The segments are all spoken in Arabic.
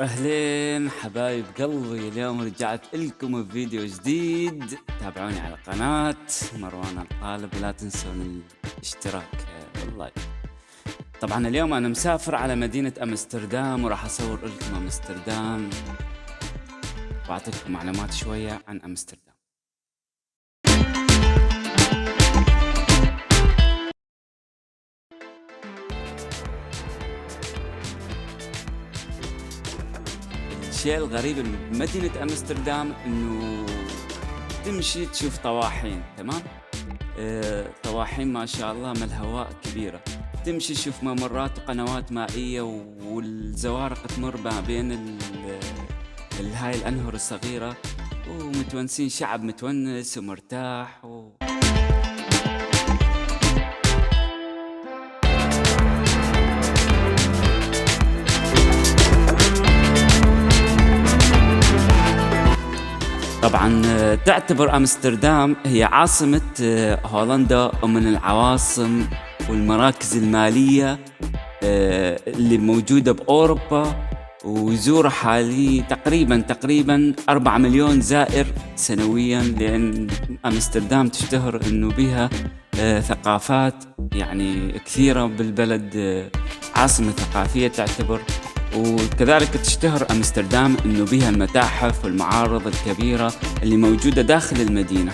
أهلين حبايب قلبي، اليوم رجعت لكم بفيديو جديد. تابعوني على قناة مروان الطالب، لا تنسون الاشتراك واللايك. طبعا اليوم أنا مسافر على مدينة أمستردام وراح أصور لكم أمستردام وأعطيكم معلومات شوية عن أمستردام. الشيء الغريب بمدينة أمستردام إنه تمشي تشوف طواحين، تمام؟ طواحين ما شاء الله من الهواء كبيرة، تمشي تشوف ممرات وقنوات مائية والزوارق تمر ما بين هاي الأنهر الصغيرة، ومتونسين، شعب متونس ومرتاح طبعا تعتبر أمستردام هي عاصمة هولندا ومن العواصم والمراكز المالية اللي موجودة بأوروبا، ويزور حاليا تقريبا 4 مليون زائر سنويا، لأن أمستردام تشتهر أنه بها ثقافات يعني كثيرة بالبلد، عاصمة ثقافية تعتبر. وكذلك تشتهر أمستردام أنه بها المتاحف والمعارض الكبيرة اللي موجودة داخل المدينة.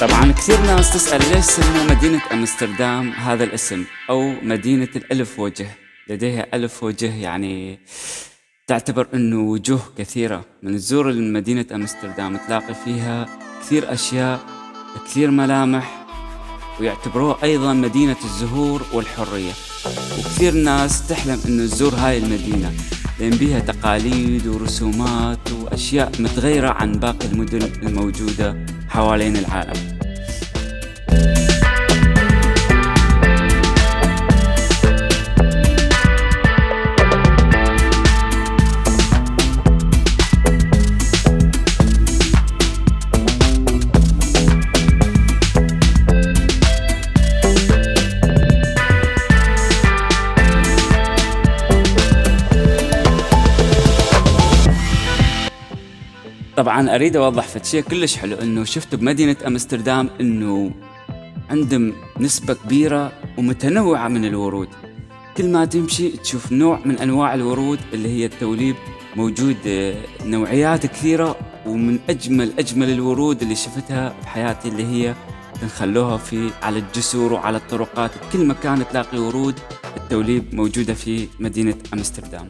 طبعا كثير ناس تسأل ليش سموا مدينة أمستردام هذا الاسم، أو مدينة الألف وجه، لديها ألف وجه، يعني تعتبر أنه وجوه كثيرة. من تزور مدينة أمستردام تلاقي فيها كثير أشياء، كثير ملامح، ويعتبروها أيضا مدينة الزهور والحرية. وكثير ناس تحلم أنه تزور هاي المدينة لأن بيها تقاليد ورسومات وأشياء متغيرة عن باقي المدن الموجودة حوالين العالم. طبعا أريد أوضح في شيء كلش حلو، إنه شفت بمدينة أمستردام إنه عندهم نسبة كبيرة ومتنوعة من الورود. كل ما تمشي تشوف نوع من أنواع الورود اللي هي التوليب موجود، نوعيات كثيرة، ومن أجمل الورود اللي شفتها بحياتي اللي هي تنخلوها على الجسور وعلى الطرقات، بكل مكان تلاقي ورود التوليب موجودة في مدينة أمستردام.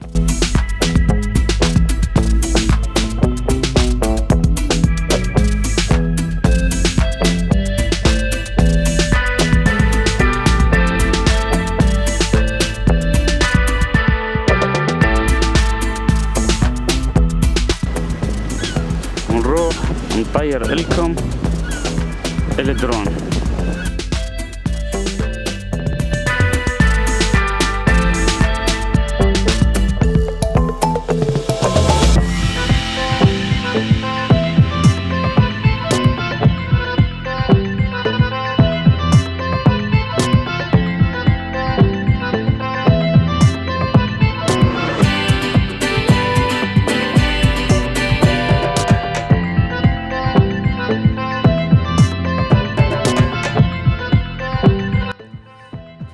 ونروح نطير لكم الدرون.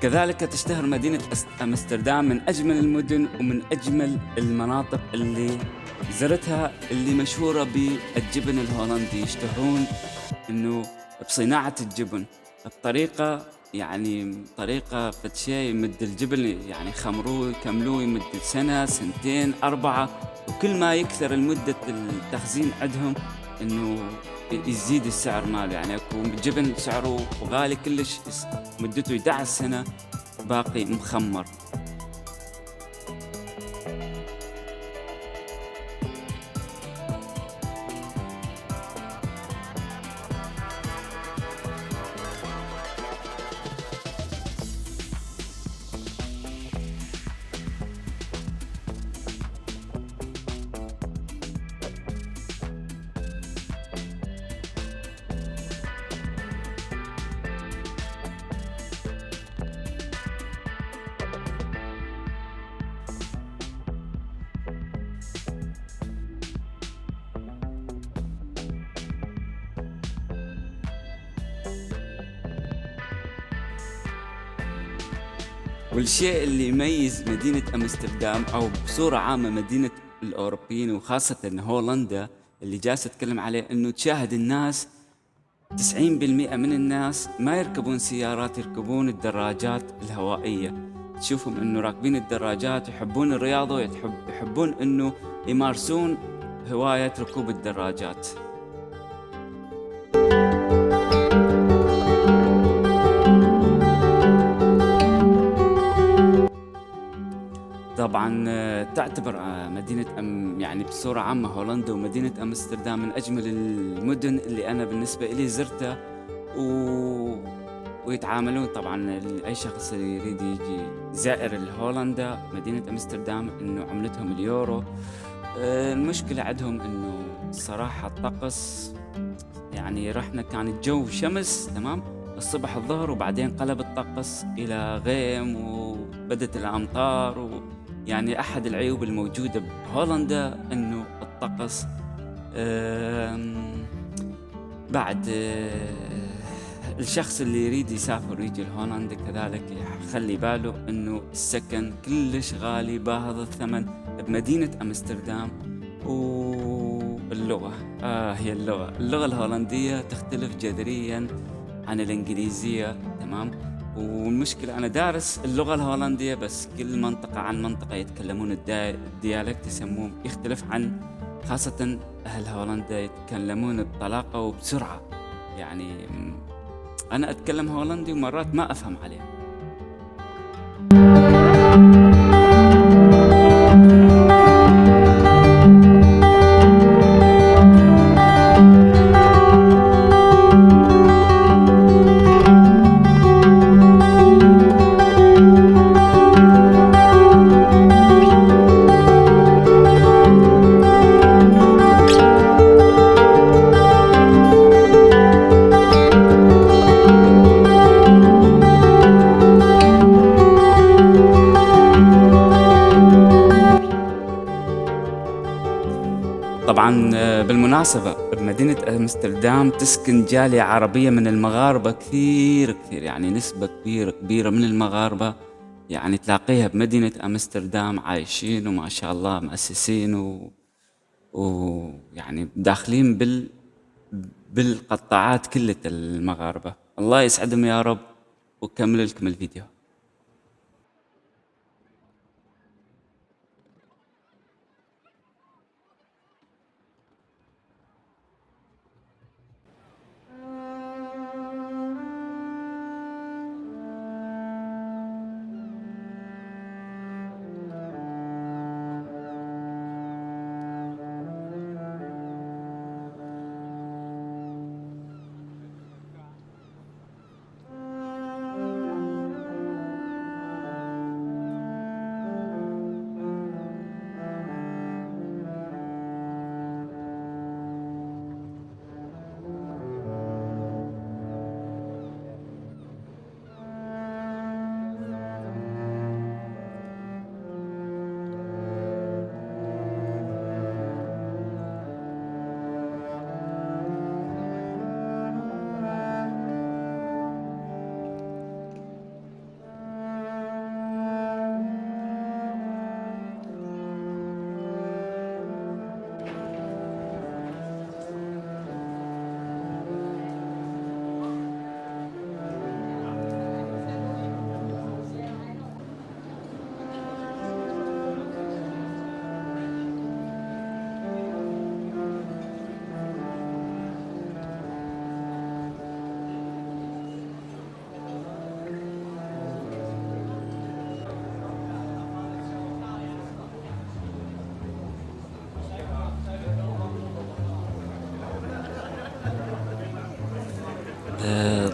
كذلك تشتهر مدينة أمستردام من أجمل المدن ومن أجمل المناطق اللي زرتها، اللي مشهورة بالجبن الهولندي. يشتهرون إنه بصناعة الجبن الطريقة، يعني طريقة فتشي يمد الجبن، يعني خمروه يكملوه يمد سنة، سنتين، 4، وكل ما يكثر المدة التخزين عندهم إنه يزيد السعر ماله. يعني اكو جبن سعره غالي كلش، مدته 11 سنة باقي مخمر. والشيء اللي يميز مدينة أمستردام أو بصورة عامة مدينة الأوروبيين وخاصة هولندا اللي جالس أتكلم عليه، إنه تشاهد الناس 90% من الناس ما يركبون سيارات، يركبون الدراجات الهوائية. تشوفهم إنه راكبين الدراجات، يحبون الرياضة ويحبون إنه يمارسون هواية ركوب الدراجات. طبعا تعتبر مدينة يعني بصورة عامة هولندا ومدينة أمستردام من أجمل المدن اللي أنا بالنسبة إلي زرتها. ويتعاملون طبعا أي شخص يريد يجي زائر لهولندا مدينة أمستردام إنه عملتهم اليورو. المشكلة عندهم إنه الصراحة الطقس، يعني رحنا كان الجو شمس تمام الصبح الظهر، وبعدين قلب الطقس إلى غيم وبدت الأمطار. يعني أحد العيوب الموجودة بهولندا إنه الطقس. بعد الشخص اللي يريد يسافر ويجي لهولندا كذلك يخلي باله إنه السكن كلش غالي بهذا الثمن بمدينة أمستردام. واللغة هي اللغة الهولندية تختلف جذريا عن الإنجليزية تمام. والمشكلة أنا دارس اللغة الهولندية، بس كل منطقة عن منطقة يتكلمون الديالكت يسموه يختلف عن، خاصة أهل هولندا يتكلمون بطلاقة وبسرعة. يعني أنا أتكلم هولندي ومرات ما أفهم عليه. طبعا بالمناسبة بمدينة أمستردام تسكن جالية عربية من المغاربة كثير، يعني نسبة كبيرة من المغاربة يعني تلاقيها بمدينة أمستردام عايشين وما شاء الله مؤسسين ويعني داخلين بالقطاعات كلها المغاربة. الله يسعدهم يا رب، وكمل لكم الفيديو.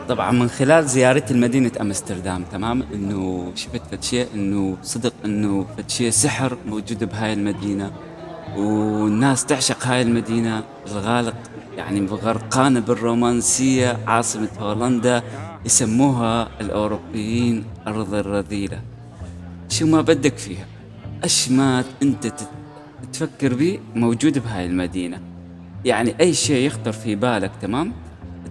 طبعا من خلال زيارتي لمدينة أمستردام تمام إنه شفت فد شيء، إنه صدق إنه فد شيء سحر موجود بهاي المدينة، والناس تعشق هاي المدينة الغالق، يعني غرقانة بالرومانسية. عاصمة هولندا يسموها الأوروبيين أرض الرذيلة. شو ما بدك فيها، ايش ما انت تفكر بيه موجود بهاي المدينة. يعني اي شيء يخطر في بالك تمام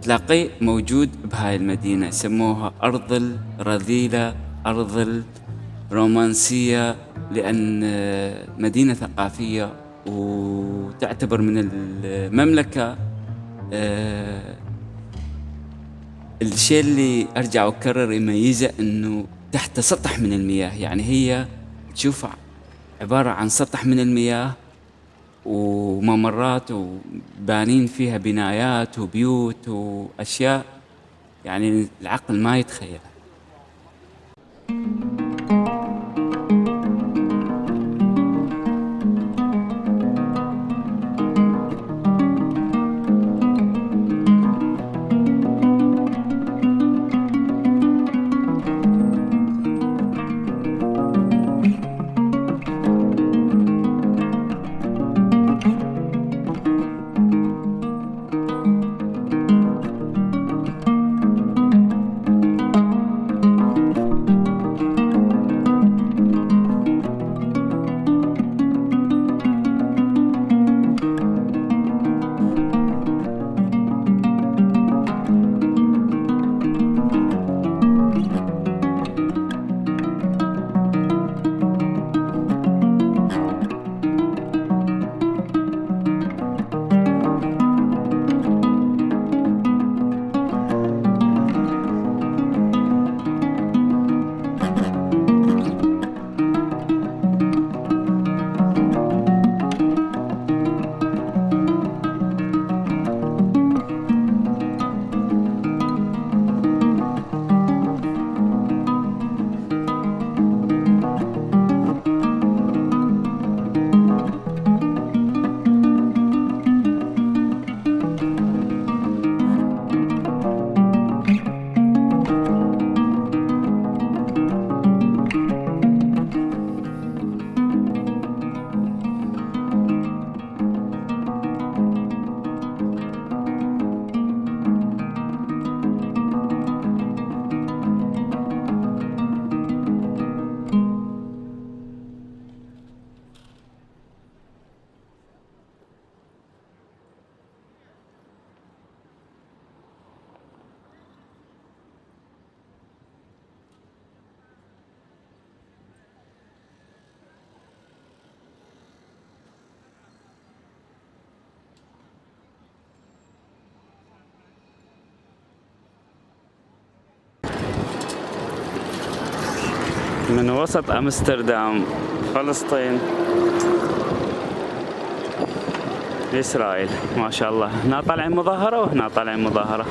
تلاقيه موجود بهاي المدينة. يسموها أرض الرذيلة، أرض رومانسية، لأن مدينة ثقافية، وتعتبر من المملكة. الشيء اللي أرجع وأكرر يميزه إنه تحت سطح من المياه، يعني هي تشوف عبارة عن سطح من المياه وممرات وبانين فيها بنايات وبيوت وأشياء يعني العقل ما يتخيلها. من وسط أمستردام، فلسطين، إسرائيل، ما شاء الله. هنا طالعين مظاهرة وهنا طالعين مظاهرة.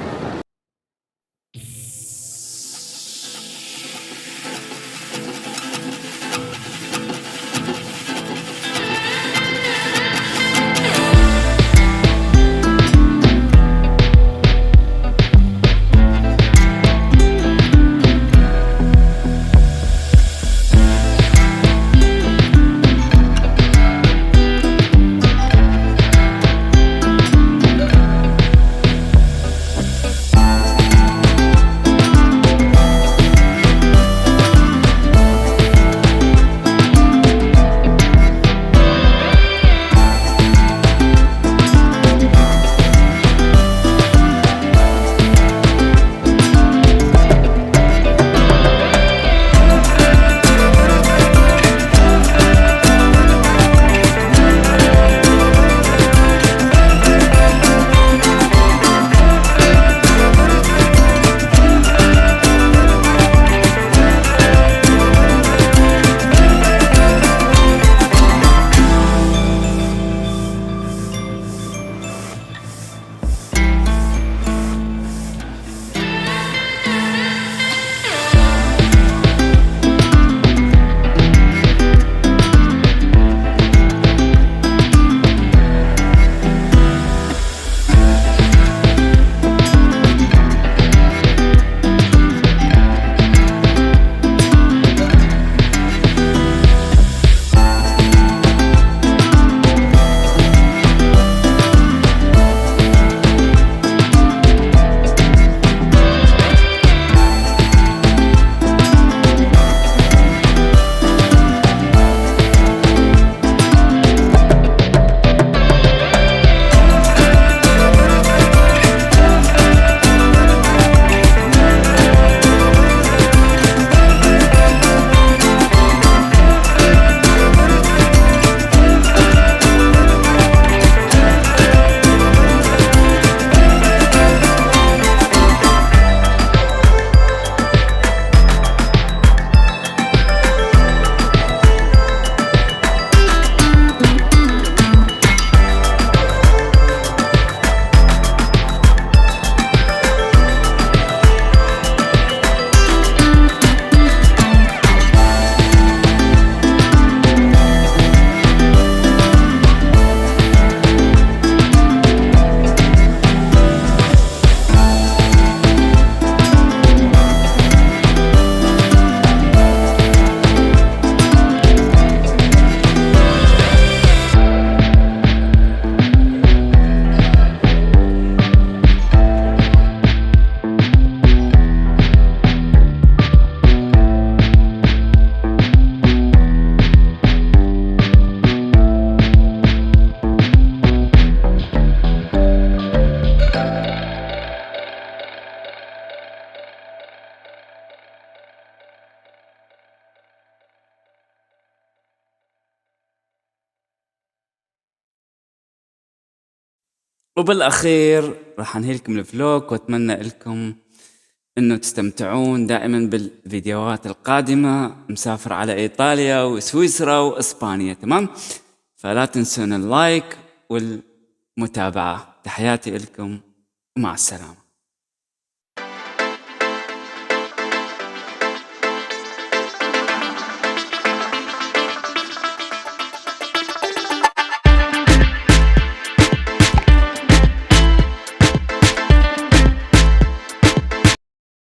وبالأخير راح أنهي لكم الفلوج، وأتمنى لكم إنه تستمتعون دائما بالفيديوهات القادمة. مسافر على إيطاليا وسويسرا وإسبانيا، تمام؟ فلا تنسون اللايك والمتابعة. تحياتي لكم ومع السلامة.